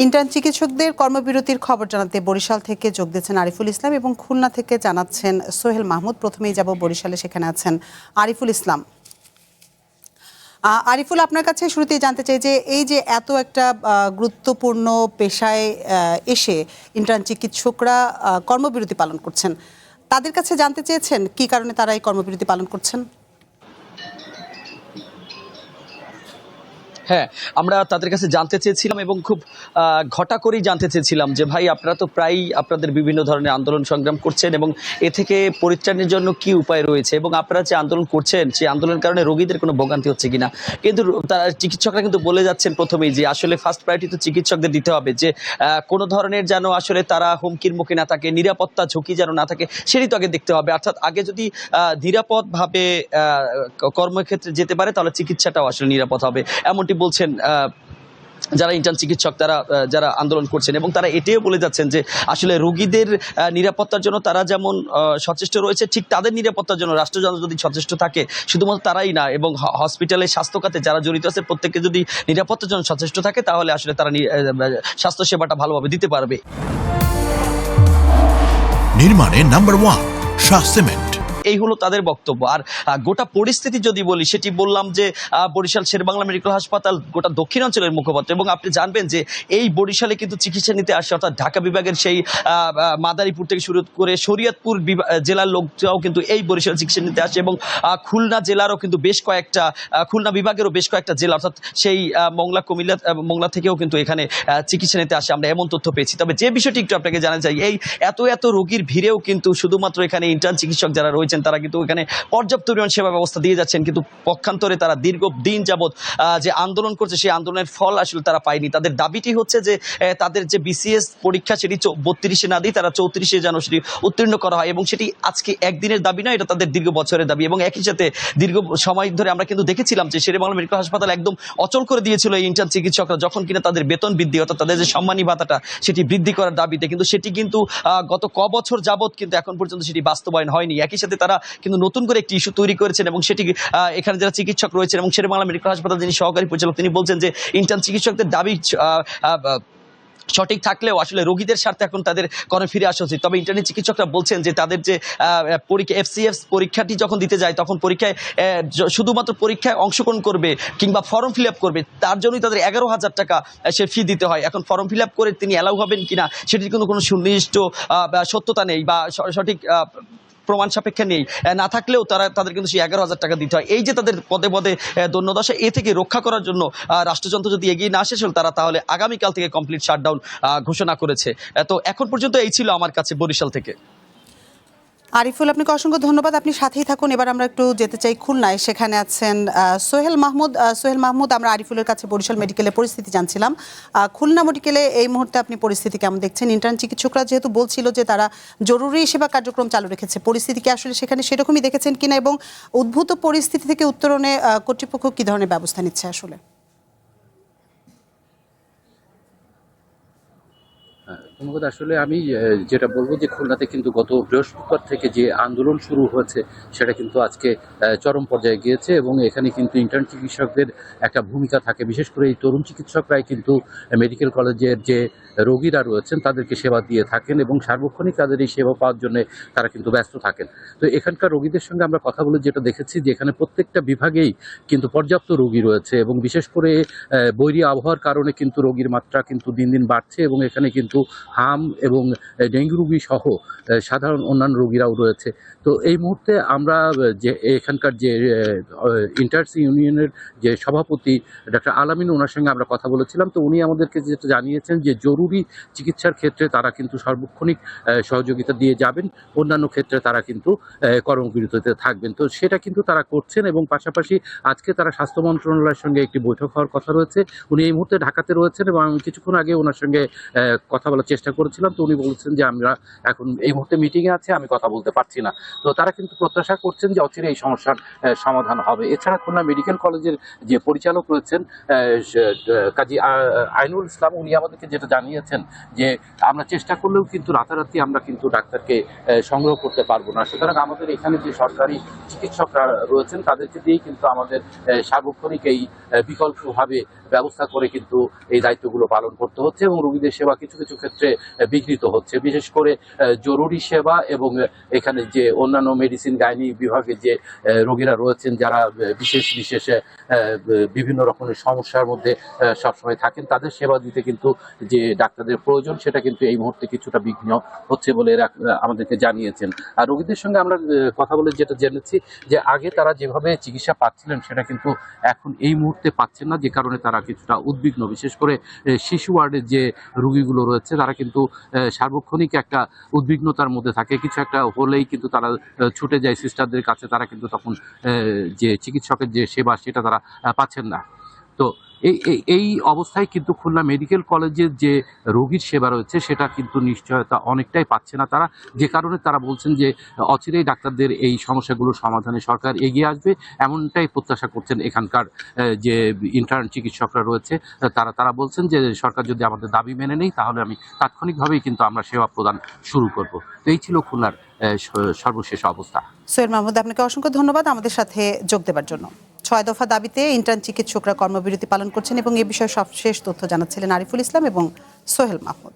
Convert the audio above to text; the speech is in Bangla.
ইন্টার্ন চিকিৎসকদের কর্মবিরতির খবর জানাতে বরিশাল থেকে যোগ দিচ্ছেন আরিফুল ইসলাম এবং খুলনা থেকে জানাচ্ছেন সোহেল মাহমুদ। প্রথমেই যাব বরিশালে, সেখানে আছেন আরিফুল ইসলাম। আরিফুল, আপনার কাছে শুরুতেই জানতে চাই যে এই যে এত একটা গুরুত্বপূর্ণ পেশায় এসে ইন্টার্ন চিকিৎসকরা কর্মবিরতি পালন করছেন, তাদের কাছে জানতে চেয়েছেন কি কারণে তারা এই কর্মবিরতি পালন করছেন? হ্যাঁ, আমরা তাদের কাছে জানতে চেয়েছিলাম এবং খুব ঘটা করেই জানতে চেয়েছিলাম যে ভাই, আপনারা তো প্রায়ই আপনাদের বিভিন্ন ধরনের আন্দোলন সংগ্রাম করছেন এবং এ থেকে পরিত্রাণের জন্য কি উপায় রয়েছে এবং আপনারা যে আন্দোলন করছেন সেই আন্দোলনের কারণে রোগীদের কোনো ভোগান্তি হচ্ছে কিনা। কিন্তু তারা চিকিৎসকরা কিন্তু বলে যাচ্ছেন প্রথমেই যে আসলে ফার্স্ট প্রায়োরিটি তো চিকিৎসকদের দিতে হবে, যে কোনো ধরনের যেন আসলে তারা হুমকির মুখে না থাকে, নিরাপত্তা ঝুঁকি যেন না থাকে সেটি তো আগে দেখতে হবে। অর্থাৎ আগে যদি নিরাপদভাবে কর্মক্ষেত্রে যেতে পারে তাহলে চিকিৎসাটাও আসলে নিরাপদ হবে, এমনটি বলছেন যারা ইন্টার্ন চিকিৎসক, যারা আন্দোলন করছেন। এবং তারা এটাও বলে যাচ্ছেন যে আসলে রোগীদের নিরাপত্তার জন্য তারা যেমন সচেষ্ট রয়েছে, ঠিক তাদের নিরাপত্তার জন্য রাষ্ট্রযন্ত্র যদি সচেষ্ট থাকে, শুধুমাত্র তারাই না এবং হসপিটালে স্বাস্থ্য খাতে যারা জড়িত আছে প্রত্যেকে যদি নিরাপত্তার জন্য সচেষ্ট থাকে তাহলে আসলে তারা স্বাস্থ্যসেবাটা ভালোভাবে দিতে পারবে। নির্মাণে নাম্বার 1 শাহ সিমেন্ট। এই হলো তাদের বক্তব্য। আর গোটা পরিস্থিতি যদি বলি, সেটি বললাম যে বরিশাল শেরেবাংলা মেডিকেল হাসপাতাল গোটা দক্ষিণাঞ্চলের মুখপাত্র, এবং আপনি জানবেন যে এই বরিশালে কিন্তু চিকিৎসা নিতে আসে, অর্থাৎ ঢাকা বিভাগের সেই মাদারীপুর থেকে শুরু করে শরীয়তপুর জেলার লোকরাও কিন্তু এই বরিশাল চিকিৎসা নিতে আসে, এবং খুলনা জেলারও কিন্তু বেশ কয়েকটা, খুলনা বিভাগেরও বেশ কয়েকটা জেলা, অর্থাৎ সেই মোংলা থেকেও কিন্তু এখানে চিকিৎসা নিতে আসে, আমরা এমন তথ্য পেয়েছি। তবে যে বিষয়টি একটু আপনাকে জানা যায়, এই এত রোগীর ভিড়েও কিন্তু শুধুমাত্র এখানে ইন্টার্ন চিকিৎসক যারা রয়েছেন তারা কিন্তু এখানে পর্যাপ্ত পরিমাণ সেবা ব্যবস্থা দিয়ে যাচ্ছেন, কিন্তু পক্ষান্তরে তারা দীর্ঘদিন যাবৎ যে আন্দোলন করছে সেই আন্দোলনের ফল আসলে তারা পায়নি। তাদের দাবিটি হচ্ছে যে তাদের যে বিসিএস পরীক্ষা সেটি 32-এ না দিয়ে তারা 34-এ যেন সেটি উত্তীর্ণ করা হয়, এবং সেটি আজকে একদিনের দাবি নয়, এটা তাদের দীর্ঘ বছরের দাবি। এবং একই সাথে দীর্ঘ সময় ধরে আমরা কিন্তু দেখেছিলাম যে শেরেবাংলা মেডিকেল হাসপাতাল একদম অচল করে দিয়েছিল এই ইন্টার্ন চিকিৎসকরা, যখন কিনা তাদের বেতন বৃদ্ধি, অর্থাৎ তাদের যে সম্মানী ভাতাটা সেটি বৃদ্ধি করার দাবিতে, কিন্তু সেটি কিন্তু গত বছর যাবৎ কিন্তু এখন পর্যন্ত সেটি বাস্তবায়ন হয়নি। একই সাথে তারা কিন্তু নতুন করে একটি ইস্যু তৈরি করেছেন, এবং সেটি এখানে যারা চিকিৎসক রয়েছেন এবং শেরেবাংলা মেডিকেল হাসপাতাল যিনি সহকারী পরিচালক, তিনি বলছেন যে ইন্টার্ন চিকিৎসকদের দাবি সঠিক থাকলেও আসলে রোগীদের স্বার্থে এখন তাদের কর্মে ফিরে আসা উচিত। তবে ইন্টার্নি চিকিৎসকরা বলছেন যে তাদের যে পরীক্ষা FCF পরীক্ষাটি যখন দিতে যায় তখন পরীক্ষায় শুধুমাত্র পরীক্ষায় অংশগ্রহণ করবে কিংবা ফর্ম ফিল আপ করবে, তার জন্যই তাদের 11,000 টাকা সে ফি দিতে হয়। এখন ফর্ম ফিল আপ করে তিনি অ্যালাউ হবেন কিনা সেটির কোনো সুনির্দিষ্ট সত্যতা নেই বা সঠিক প্রমাণ সাপেক্ষে নেই, না থাকলেও তাদের কিন্তু সেই 11,000 টাকা দিতে হয়। এই যে তাদের পদে পদে দৈন্যদশা, এ থেকে রক্ষা করার জন্য রাষ্ট্রযন্ত্র যদি এগিয়ে না আসে তারা তাহলে আগামীকাল থেকে কমপ্লিট শাটডাউন ঘোষণা করেছে। তো এখন পর্যন্ত এই ছিল আমার কাছে বরিশাল থেকে। আরিফুল, আপনাকে অসংখ্য ধন্যবাদ, আপনি সাথেই থাকুন। এবার আমরা একটু যেতে চাই খুলনায়, সেখানে আছেন সোহেল মাহমুদ। সোহেল মাহমুদ, আমরা আরিফুলের কাছে বরিশাল মেডিকেলের পরিস্থিতি জানছিলাম। খুলনা মেডিকেলে এই মুহূর্তে আপনি পরিস্থিতি কেমন দেখছেন? ইন্টার্ন চিকিৎসকরা যেহেতু বলছিল যে তারা জরুরি সেবা কার্যক্রম চালু রেখেছে, পরিস্থিতি কি আসলে সেখানে সেরকমই দেখেছেন কিনা, এবং উদ্ভূত পরিস্থিতি থেকে উত্তরণে কর্তৃপক্ষ কী ধরনের ব্যবস্থা নিচ্ছে আসলে? ধন্যবাদ। আসলে আমি যেটা বলবো যে খুলনাতে কিন্তু গত বৃহস্পতিবার থেকে যে আন্দোলন শুরু হয়েছে সেটা কিন্তু আজকে চরম পর্যায়ে গিয়েছে, এবং এখানে কিন্তু ইন্টার্ন চিকিৎসকদের একটা ভূমিকা থাকে। বিশেষ করে এই তরুণ চিকিৎসকরাই কিন্তু মেডিকেল কলেজের যে রোগীরা রয়েছেন তাদেরকে সেবা দিয়ে থাকেন, এবং সার্বক্ষণিক তাদের এই সেবা পাওয়ার জন্য তারা কিন্তু ব্যস্ত থাকেন। তো এখানকার রোগীদের সঙ্গে আমরা কথা বলে যেটা দেখেছি যে এখানে প্রত্যেকটা বিভাগেই কিন্তু পর্যাপ্ত রোগী রয়েছে, এবং বিশেষ করে বৈরী আবহাওয়ার কারণে কিন্তু রোগীর মাত্রা কিন্তু দিন দিন বাড়ছে, এবং এখানে কিন্তু হাম এবং ডেঙ্গু রোগী সহ সাধারণ অন্যান্য রোগীরাও রয়েছে। তো এই মুহূর্তে আমরা যে এখানকার যে ইন্টার্স ইউনিয়নের যে সভাপতি ডক্টর আলামিন, ওনার সঙ্গে আমরা কথা বলেছিলাম। তো উনি আমাদেরকে যেটা জানিয়েছেন যে জরুরি চিকিৎসার ক্ষেত্রে তারা কিন্তু সার্বক্ষণিক সহযোগিতা দিয়ে যাবেন, অন্যান্য ক্ষেত্রে তারা কিন্তু কর্মবিরতিতে থাকবেন। তো সেটা কিন্তু তারা করছেন, এবং পাশাপাশি আজকে তারা স্বাস্থ্য মন্ত্রণালয়ের সঙ্গে একটি বৈঠক হওয়ার কথা রয়েছে। উনি এই মুহূর্তে ঢাকাতে রয়েছেন, এবং আমি কিছুক্ষণ আগে ওনার সঙ্গে কথা বলার চেষ্টা করেছিলাম। তো উনি বলছেন যে আমরা এখন এই মুহূর্তে মিটিংয়ে আছি, আমি কথা বলতে পারছি না। তো তারা কিন্তু প্রত্যাশা করছেন যে অচিরে এই সমস্যার সমাধান হবে। এছাড়া খুলনা মেডিকেল কলেজের যে পরিচালক রয়েছেন কাজী আইনুল ইসলাম, উনি আমাদেরকে যেটা জানিয়েছেন যে আমরা চেষ্টা করলেও কিন্তু রাতারাতি আমরা কিন্তু ডাক্তারকে সংগ্রহ করতে পারবো না। সুতরাং আমাদের এখানে যে সরকারি চিকিৎসকরা রয়েছেন তাদেরকে দিয়েই কিন্তু আমাদের সার্বক্ষণিক এই বিকল্পভাবে ব্যবস্থা করে কিন্তু এই দায়িত্বগুলো পালন করতে হচ্ছে এবং রোগীদের সেবা কিছু কিছু ক্ষেত্রে বিঘ্নিত হচ্ছে, বিশেষ করে জরুরি সেবা এবং এখানে যে অন্যান্য মেডিসিন গাইনি বিভাগে যে রোগীরা রয়েছেন যারা বিশেষ বিশেষ বিভিন্ন রকমের সমস্যার মধ্যে সবসময় থাকেন, তাদের সেবা দিতে কিন্তু যে ডাক্তারদের প্রয়োজন সেটা কিন্তু এই মুহূর্তে কিছুটা বিঘ্ন হচ্ছে বলে এরা আমাদেরকে জানিয়েছেন। আর রোগীদের সঙ্গে আমরা কথা বলে যেটা জেনেছি যে আগে তারা যেভাবে চিকিৎসা পাচ্ছিলেন সেটা কিন্তু এখন এই মুহূর্তে পাচ্ছেন না, যে কারণে তারা কিছুটা উদ্বিগ্ন। বিশেষ করে শিশু ওয়ার্ডের যে রোগীগুলো রয়েছে তারা কিন্তু সার্বক্ষণিক একটা উদ্বিগ্নতার মধ্যে থাকে, কিছু একটা হলেই কিন্তু তারা ছুটে যায় সিস্টারদের কাছে, তারা কিন্তু তখন যে চিকিৎসকের যে সেবা সেটা তারা পাচ্ছেন না। তো এই অবস্থায় কিন্তু খুলনা মেডিকেল কলেজের যে রোগীর সেবা রয়েছে সেটা কিন্তু নিশ্চয়তা অনেকটাই পাচ্ছে না তারা, যে কারণে তারা বলছেন যে অচিরেই ডাক্তারদের এই সমস্যাগুলোর সমাধানে সরকার এগিয়ে আসবে, এমনটাই প্রত্যাশা করছেন এখানকার যে ইন্টার্ন চিকিৎসকরা রয়েছে তারা বলছেন যে সরকার যদি আমাদের দাবি মেনে নেয় তাহলে আমি তাৎক্ষণিকভাবেই কিন্তু আমরা সেবা প্রদান শুরু করব। তো এই ছিল খুলনার সর্বশেষ অবস্থা। সোহেল মাহমুদ, আপনাকে অসংখ্য ধন্যবাদ আমাদের সাথে যোগ দেবার জন্য। 6 দফা দাবিতে ইন্টার্ন চিকিৎসকরা কর্মবিরতি পালন করছেন এবং এ বিষয়ে সবশেষ তথ্য জানাচ্ছিলেন আরিফুল ইসলাম এবং সোহেল মাহমুদ।